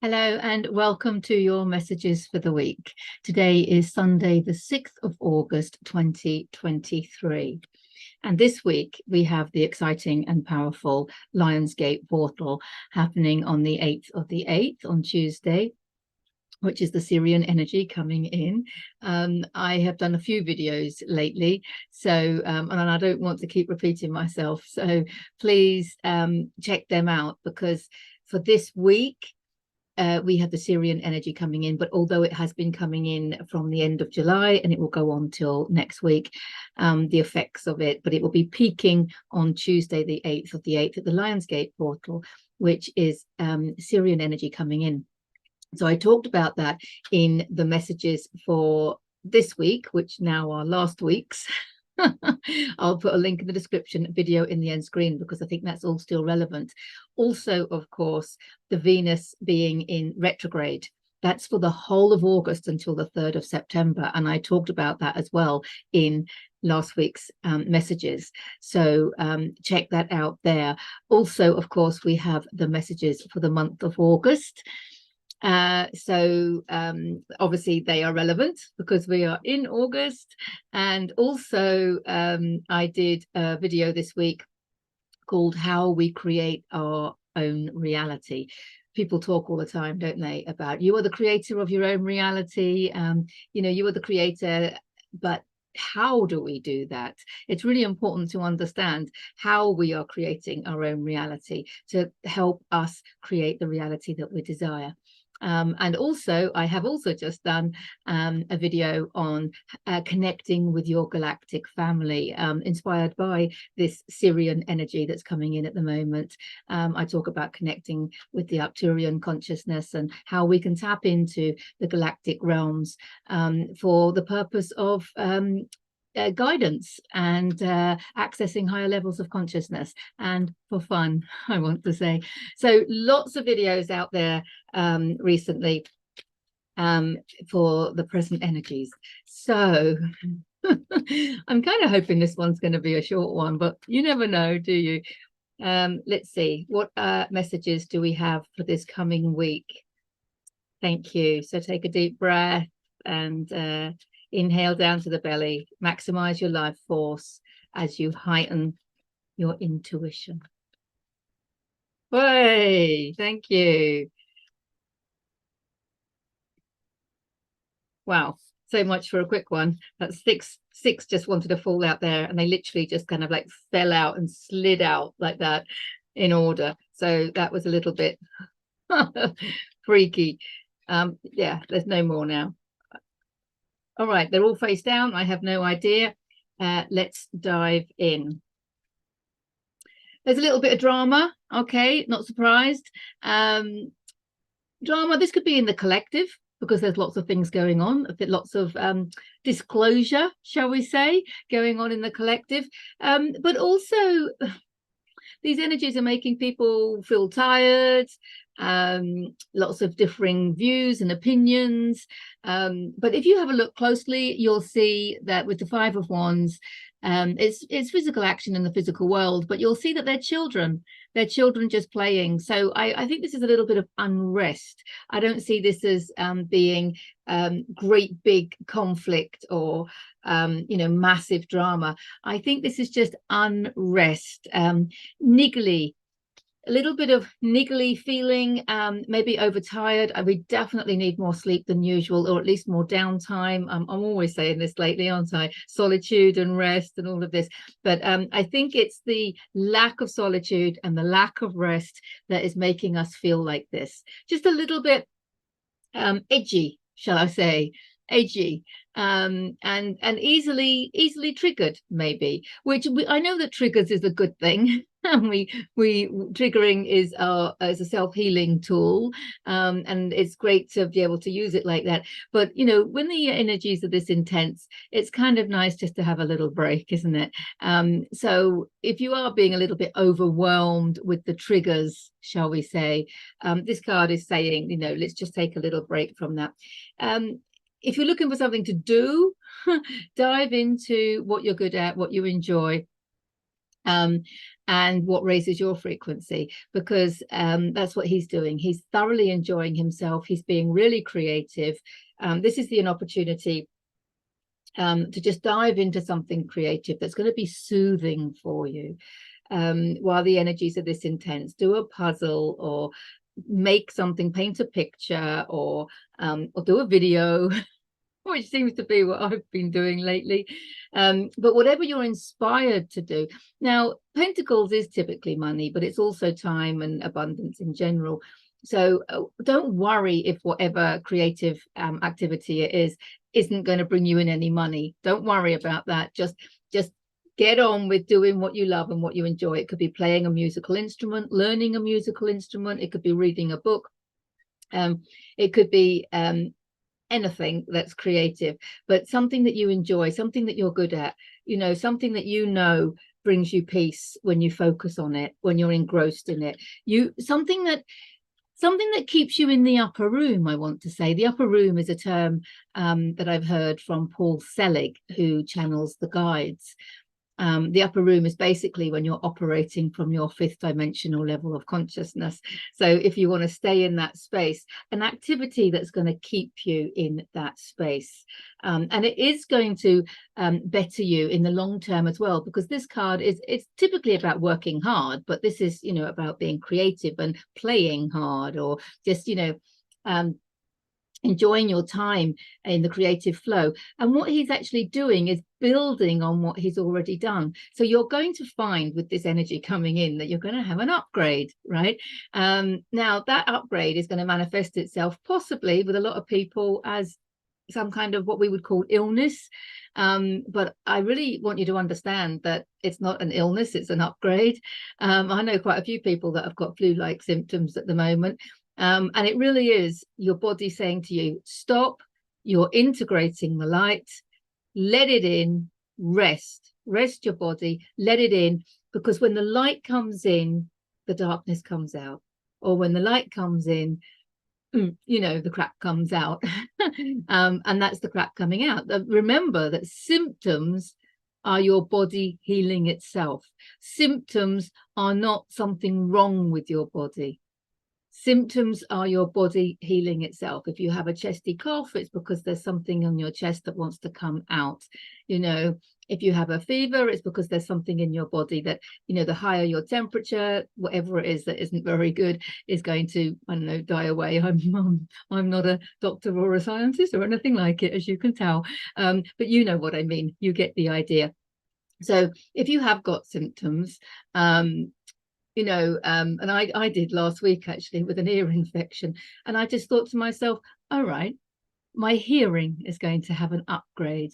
Hello and welcome to your messages for the week. Today is Sunday, the 6th of August, 2023. And this week we have the exciting and powerful Lionsgate portal happening on the 8th of the 8th on Tuesday, which is the Sirian energy coming in. I have done a few videos lately, so and I don't want to keep repeating myself. So please check them out, because for this week, we have the Sirian energy coming in, but although it has been coming in from the end of July and it will go on till next week, the effects of it, but it will be peaking on Tuesday, the 8th of the 8th at the Lionsgate portal, which is Sirian energy coming in. So I talked about that in the messages for this week, which now are last week's. I'll put a link in the description, video in the end screen, because I think that's all still relevant. Also, of course, the Venus being in retrograde, that's for the whole of August until the 3rd of September. And I talked about that as well in last week's messages. So check that out there. Also, of course, we have the messages for the month of August. Obviously they are relevant because we are in August. And also I did a video this week called How We Create Our Own Reality. People talk all the time, don't they, about you are the creator of your own reality. You are the creator, but how do we do that? It's really important to understand how we are creating our own reality to help us create the reality that we desire. And also, I have also just done a video on connecting with your galactic family, inspired by this Sirian energy that's coming in at the moment. I talk about connecting with the Arcturian consciousness and how we can tap into the galactic realms for the purpose of guidance and accessing higher levels of consciousness and for fun, I want to say. So lots of videos out there recently for the present energies. So I'm kind of hoping this one's going to be a short one, but you never know, do you? Let's see, what messages do we have for this coming week? Thank you. So take a deep breath and inhale down to the belly. Maximize your life force as you heighten your intuition. Hey, thank you. Wow, so much for a quick one. That's six just wanted to fall out there, and they literally just kind of like fell out and slid out like that in order. So that was a little bit freaky. Yeah, there's no more now. All right, they're all face down. I have no idea. Let's dive in. There's a little bit of drama. Okay, not surprised. Drama, this could be in the collective, because there's lots of things going on, lots of disclosure, shall we say, going on in the collective. But also, these energies are making people feel tired, lots of differing views and opinions. But if you have a look closely, you'll see that with the Five of Wands, it's physical action in the physical world, but you'll see that they're children just playing. So I think this is a little bit of unrest. I don't see this as being great big conflict or massive drama. I think this is just unrest, niggly, a little bit of niggly feeling, maybe overtired. We definitely need more sleep than usual, or at least more downtime. I'm always saying this lately, aren't I? Solitude and rest and all of this. But I think it's the lack of solitude and the lack of rest that is making us feel like this. Just a little bit edgy, shall I say, edgy, and easily triggered, maybe, which I know that triggers is a good thing. we triggering is as a self-healing tool, and it's great to be able to use it like that. But when the energies are this intense, it's kind of nice just to have a little break, isn't it? So if you are being a little bit overwhelmed with the triggers, shall we say, this card is saying, let's just take a little break from that. If you're looking for something to do, dive into what you're good at, what you enjoy, and what raises your frequency, because that's what he's doing. He's thoroughly enjoying himself. He's being really creative. This is an opportunity to just dive into something creative that's going to be soothing for you while the energies are this intense. Do a puzzle, or make something, paint a picture, or do a video, which seems to be what I've been doing lately. But whatever you're inspired to do. Now, Pentacles is typically money, but it's also time and abundance in general. So don't worry if whatever creative activity it is isn't going to bring you in any money. Don't worry about that. Just get on with doing what you love and what you enjoy. It could be playing a musical instrument, learning a musical instrument. It could be reading a book. It could be anything that's creative, but something that you enjoy, something that you're good at, you know, something that you know brings you peace when you focus on it, when you're engrossed in it. Something that keeps you in the upper room. I want to say the upper room is a term that I've heard from Paul Selig, who channels the guides. The upper room is basically when you're operating from your fifth dimensional level of consciousness. So if you want to stay in that space, an activity that's going to keep you in that space, and it is going to better you in the long term as well, because this card it's typically about working hard, but this is, you know, about being creative and playing hard, or just, you know, enjoying your time in the creative flow. And what he's actually doing is building on what he's already done. So you're going to find with this energy coming in that you're going to have an upgrade, right? Now that upgrade is going to manifest itself possibly with a lot of people as some kind of what we would call illness. But I really want you to understand that it's not an illness, it's an upgrade. I know quite a few people that have got flu-like symptoms at the moment. And it really is your body saying to you, stop, you're integrating the light, let it in, rest your body, let it in, because when the light comes in, the darkness comes out. Or when the light comes in, you know, the crap comes out. And that's the crap coming out. Remember that symptoms are your body healing itself. Symptoms are not something wrong with your body. Symptoms are your body healing itself. If you have a chesty cough, it's because there's something on your chest that wants to come out. You know, if you have a fever, it's because there's something in your body that, you know, the higher your temperature, whatever it is that isn't very good, is going to, I don't know, die away. I'm not a doctor or a scientist or anything like it, as you can tell. But you know what I mean. You get the idea. So if you have got symptoms, you know, and I did last week actually with an ear infection, and I just thought to myself, all right, my hearing is going to have an upgrade.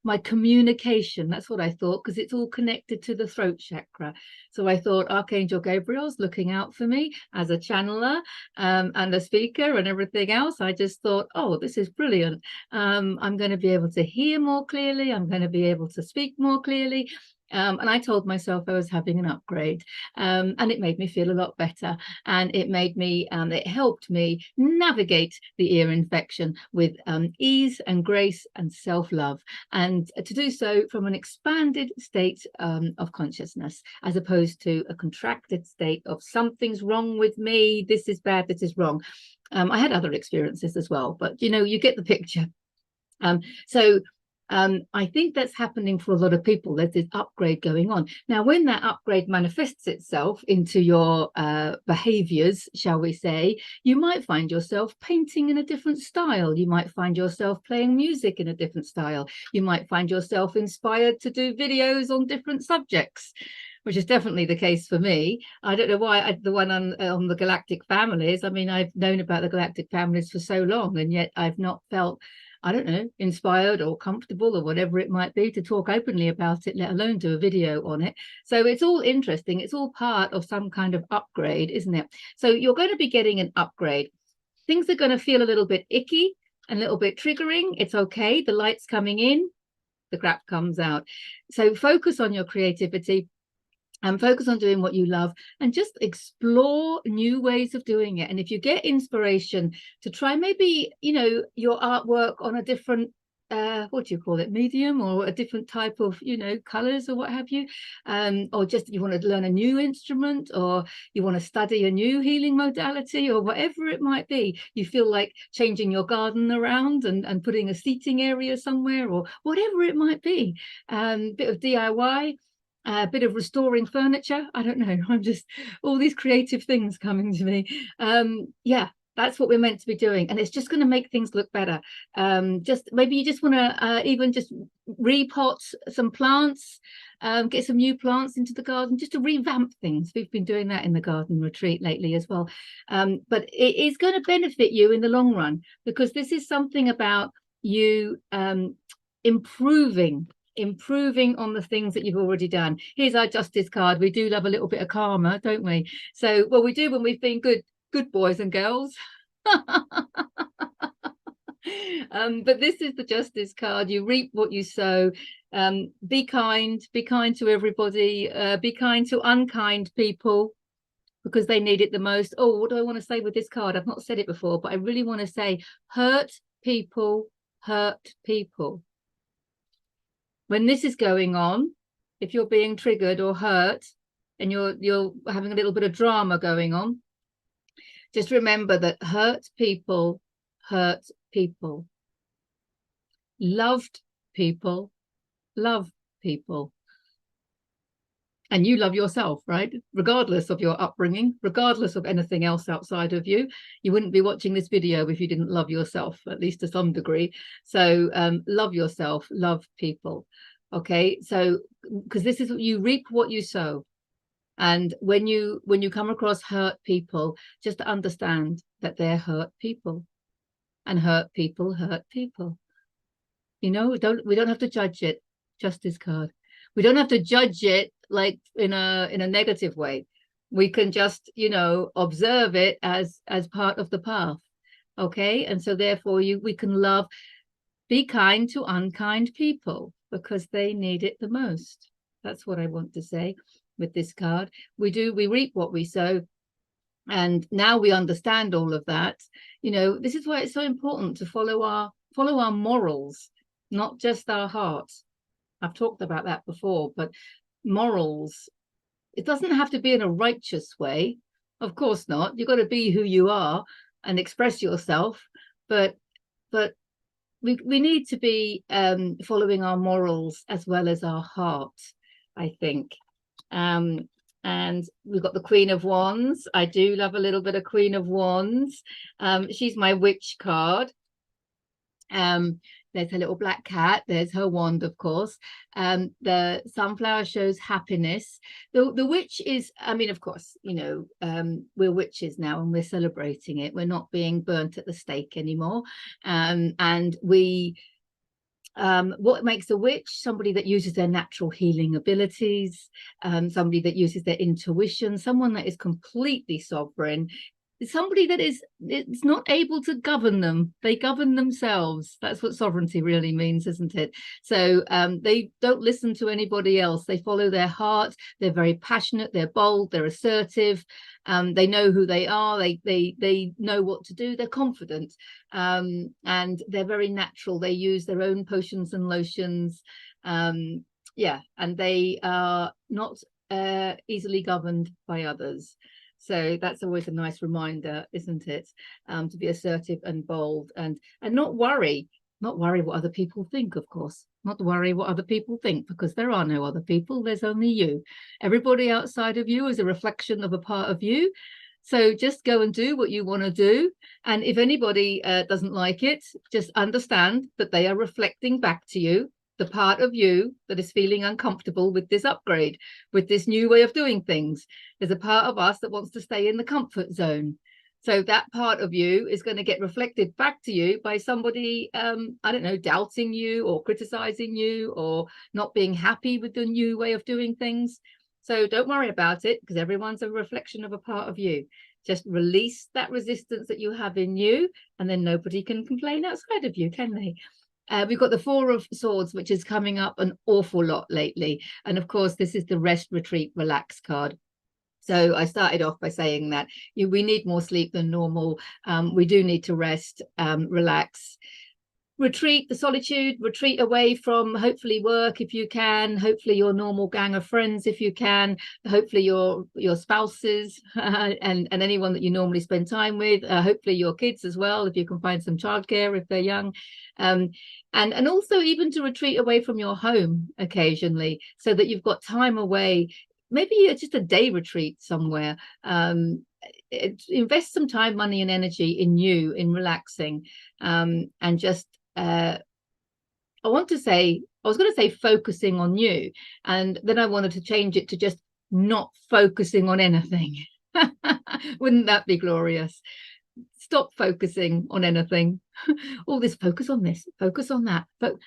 My communication, that's what I thought, because it's all connected to the throat chakra. So I thought Archangel Gabriel's looking out for me as a channeler and a speaker and everything else. I just thought, oh, this is brilliant. I'm going to be able to hear more clearly. I'm going to be able to speak more clearly. And I told myself I was having an upgrade, and it made me feel a lot better, and it made me it helped me navigate the ear infection with ease and grace and self-love, and to do so from an expanded state of consciousness, as opposed to a contracted state of something's wrong with me, this is bad, this is wrong. I had other experiences as well, but you know, you get the picture. I think that's happening for a lot of people. There's this upgrade going on. Now, when that upgrade manifests itself into your behaviors, shall we say, you might find yourself painting in a different style. You might find yourself playing music in a different style. You might find yourself inspired to do videos on different subjects, which is definitely the case for me. I don't know why the one on the Galactic families. I mean, I've known about the Galactic families for so long, and yet I've not felt, I don't know, inspired or comfortable or whatever it might be to talk openly about it, let alone do a video on it. So it's all interesting. It's all part of some kind of upgrade, isn't it? So you're going to be getting an upgrade. Things are going to feel a little bit icky, a little bit triggering. It's okay. The light's coming in, the crap comes out. So focus on your creativity. And focus on doing what you love, and just explore new ways of doing it. And if you get inspiration to try maybe, you know, your artwork on a different what do you call it, medium, or a different type of, you know, colors or what have you, or just you want to learn a new instrument, or you want to study a new healing modality, or whatever it might be, you feel like changing your garden around and putting a seating area somewhere, or whatever it might be, bit of DIY, a bit of restoring furniture, I don't know, I'm just all these creative things coming to me. Yeah, that's what we're meant to be doing, and it's just going to make things look better. Just maybe you just want to even just repot some plants, get some new plants into the garden, just to revamp things. We've been doing that in the garden retreat lately as well. But it is going to benefit you in the long run, because this is something about you improving on the things that you've already done. Here's our justice card. We do love a little bit of karma, don't we? So, well, we do when we've been good boys and girls. But this is the justice card. You reap what you sow. Be kind to everybody, be kind to unkind people, because they need it the most. Oh, what do I want to say with this card? I've not said it before, but I really want to say hurt people. When this is going on, if you're being triggered or hurt and you're having a little bit of drama going on, just remember that hurt people. Loved people love people. And you love yourself, right? Regardless of your upbringing, regardless of anything else outside of you. You wouldn't be watching this video if you didn't love yourself, at least to some degree. So love yourself, love people. Okay, so because this is what you reap, what you sow. And when you come across hurt people, just understand that they're hurt people, and hurt people hurt people. You know, we don't have to judge it. Justice card. We don't have to judge it like in a negative way. We can just, you know, observe it as part of the path. Okay, and so therefore we can love, be kind to unkind people, because they need it the most. That's what I want to say with this card. We reap what we sow. And now we understand all of that. You know, this is why it's so important to follow our morals, not just our hearts. I've talked about that before, but morals, it doesn't have to be in a righteous way. Of course not. You've got to be who you are and express yourself. But we need to be following our morals as well as our heart, I think. And we've got the Queen of Wands. I do love a little bit of Queen of Wands. She's my witch card. There's her little black cat. There's her wand, of course. The sunflower shows happiness. The witch is, I mean, of course, you know, we're witches now and we're celebrating it. We're not being burnt at the stake anymore. And what makes a witch? Somebody that uses their natural healing abilities, somebody that uses their intuition, someone that is completely sovereign, somebody that is not able to govern them. They govern themselves. That's what sovereignty really means, isn't it? So they don't listen to anybody else. They follow their heart. They're very passionate. They're bold. They're assertive. They know who they are. They know what to do. They're confident, and they're very natural. They use their own potions and lotions. Yeah, and they are not easily governed by others. So that's always a nice reminder, isn't it? To be assertive and bold, and not worry what other people think, of course. Not worry what other people think, because there are no other people. There's only you. Everybody outside of you is a reflection of a part of you. So just go and do what you want to do. And if anybody doesn't like it, just understand that they are reflecting back to you the part of you that is feeling uncomfortable with this upgrade, with this new way of doing things. There's a part of us that wants to stay in the comfort zone. So that part of you is going to get reflected back to you by somebody, I don't know, doubting you or criticizing you or not being happy with the new way of doing things. So don't worry about it, because everyone's a reflection of a part of you. Just release that resistance that you have in you, and then nobody can complain outside of you, can they? We've got the Four of Swords, which is coming up an awful lot lately. And of course, this is the Rest, Retreat, Relax card. So I started off by saying that we need more sleep than normal. We do need to rest, relax. retreat, the solitude, retreat away from hopefully work if you can, hopefully your normal gang of friends if you can, hopefully your spouses and anyone that you normally spend time with, hopefully your kids as well if you can find some childcare if they're young, and also even to retreat away from your home occasionally so that you've got time away, maybe just a day retreat somewhere. Invest some time, money and energy in you, in relaxing, and just I was going to say focusing on you, and then I wanted to change it to just not focusing on anything. Wouldn't that be glorious? Stop focusing on anything. All this focus on this, focus on that.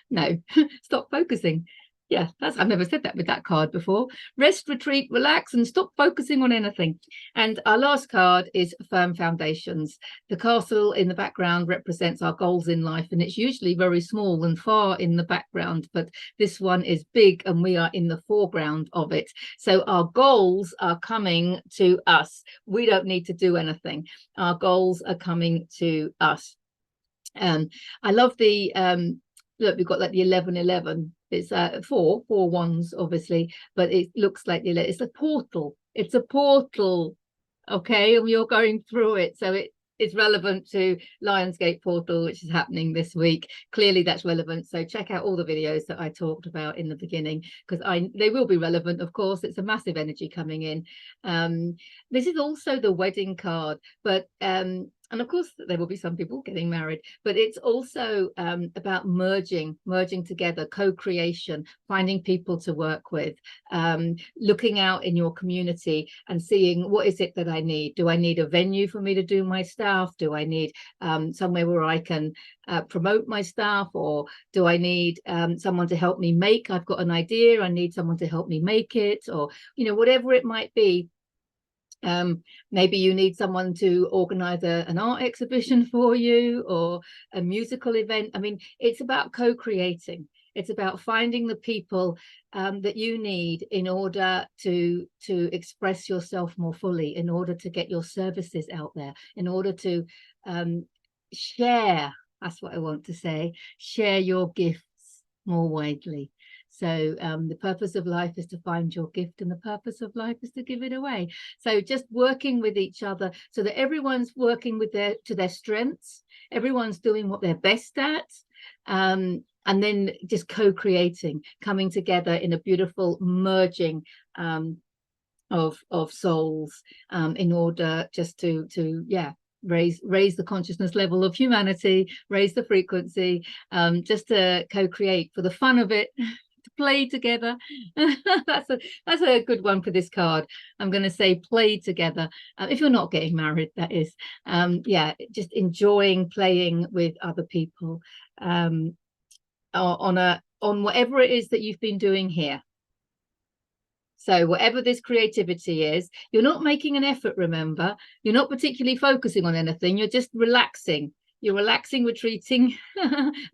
No, stop focusing. Yeah, I've never said that with that card before. Rest, retreat, relax, and stop focusing on anything. And our last card is Firm Foundations. The castle in the background represents our goals in life, and it's usually very small and far in the background, but this one is big and we are in the foreground of it. So our goals are coming to us. We don't need to do anything. Our goals are coming to us. I love the look, we've got like the 1111. It's four ones, obviously, but it looks like it's a portal. It's a portal, okay, and you're going through it, so it's relevant to Lionsgate portal, which is happening this week. Clearly that's relevant, so check out all the videos that I talked about in the beginning, because they will be relevant. Of course, it's a massive energy coming in. This is also the wedding card, but and of course there will be some people getting married, but it's also about merging together, co-creation, finding people to work with, looking out in your community and seeing, what is it that I need? Do I need a venue for me to do my stuff? Do I need somewhere where I can promote my stuff? Or do I need someone to help me make? I've got an idea, I need someone to help me make it, or whatever it might be. Maybe you need someone to organize an art exhibition for you, or a musical event. I mean, it's about co-creating. It's about finding the people that you need in order to express yourself more fully, in order to get your services out there, in order to share. That's what I want to say. Share your gifts more widely. So the purpose of life is to find your gift, and the purpose of life is to give it away. So just working with each other so that everyone's working with to their strengths, everyone's doing what they're best at, and then just co-creating, coming together in a beautiful merging of souls, in order just to raise the consciousness level of humanity, raise the frequency, just to co-create for the fun of it. Play together. That's a good one for this card. I'm going to say play together. If you're not getting married, that is. Just enjoying playing with other people on whatever it is that you've been doing here. So whatever this creativity is, you're not making an effort, remember. You're not particularly focusing on anything. You're just relaxing. You're relaxing, retreating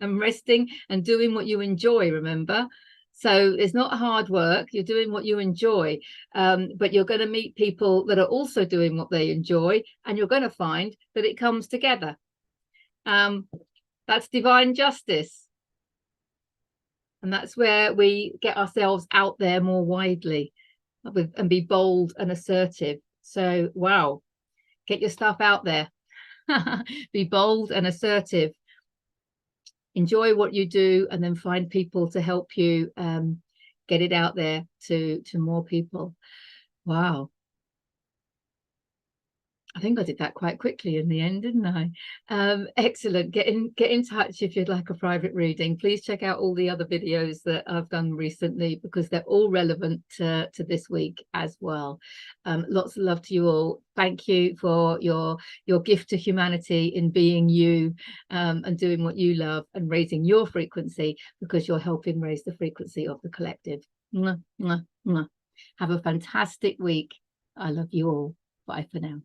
and resting and doing what you enjoy, remember. So it's not hard work. You're doing what you enjoy, but you're going to meet people that are also doing what they enjoy, and you're going to find that it comes together. That's divine justice. And that's where we get ourselves out there more widely and be bold and assertive. So, wow, get your stuff out there. Be bold and assertive. Enjoy what you do, and then find people to help you get it out there to more people. Wow. I think I did that quite quickly in the end, didn't I? Excellent. Get in touch if you'd like a private reading. Please check out all the other videos that I've done recently, because they're all relevant to this week as well. Lots of love to you all. Thank you for your gift to humanity in being you, and doing what you love and raising your frequency, because you're helping raise the frequency of the collective. Mwah, mwah, mwah. Have a fantastic week. I love you all. Bye for now.